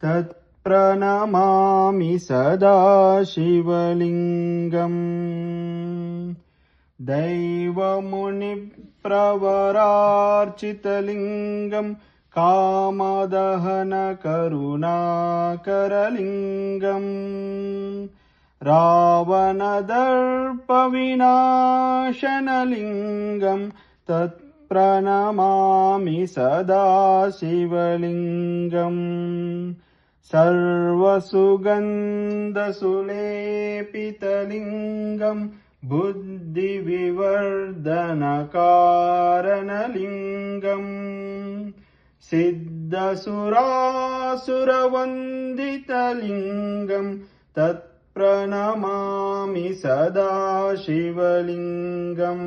तत्प्रणमामि सदा शिवलिङ्गम् दैवमुनिप्रवरार्चितलिङ्गम् कामदहनकरुणाकरलिङ्गम् रावणदर्पविनाशनलिङ्गम् तत्प्रणमामि सदा शिवलिङ्गम् सर्वसुगन्धसुलेपितलिङ्गम् बुद्धिविवर्धनकारणलिङ्गम् सिद्धसुरासुरवन्दितलिङ्गम् तत्प्रणमामि सदा शिवलिङ्गम्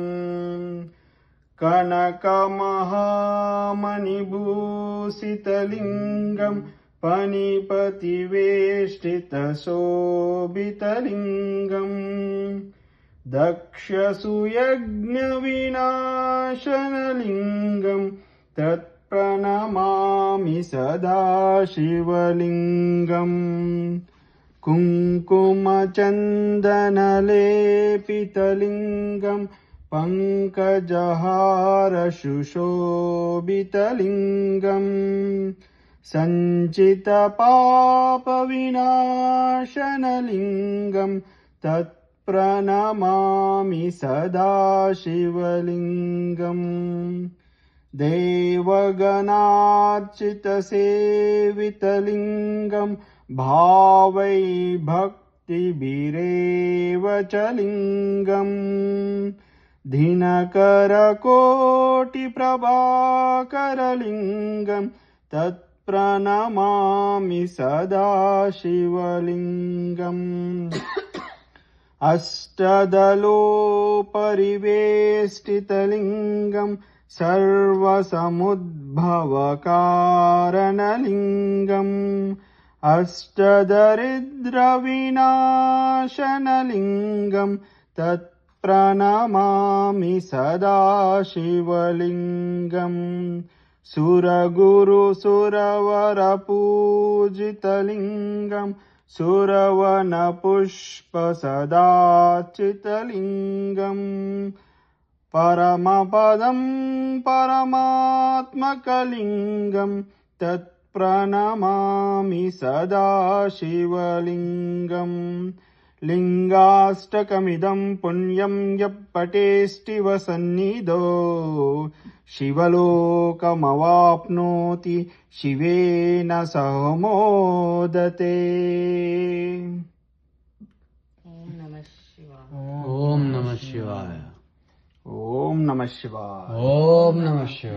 कनकमहामणिभूषितलिङ्गम् फणिपतिवेष्टितशोभितलिङ्गम् दक्षसुयज्ञविनाशनलिङ्गम् तत्प्रणमामि सदा शिवलिङ्गम् कुङ्कुमचन्दनलेपितलिङ्गम् पङ्कजहारशुशोभितलिङ्गम् सञ्चितपापविनाशनलिङ्गम् तत्प्रणमामि सदा शिवलिङ्गम् देवगणार्चितसेवितलिङ्गम् भावैर्भक्तिभिरेव च लिङ्गम् दिनकरकोटिप्रभाकरलिङ्गम् तत्प्रणमामि सदा शिवलिङ्गम् अष्टदलोपरिवेष्टितलिङ्गम् सर्वसमुद्भवकारणलिङ्गम् अष्टदरिद्रविनाशनलिङ्गम् तत्प्रणमामि सदा शिवलिङ्गम् सुरगुरुसुरवरपूजितलिङ्गम् सुरवनपुष्पसदार्चितलिङ्गम् परमपदम् परमात्मकलिङ्गम् तत्प्रणमामि सदा शिवलिङ्गम् लिङ्गाष्टकमिदम् पुण्यम् यः पठेष्टिव सन्निधौ शिवलोकमवाप्नोति शिवेन सह मोदते। ओम नमः शिवाय। ओम नमः शिवाय। ओम नमः शिवाय। ओम नमः शिवाय।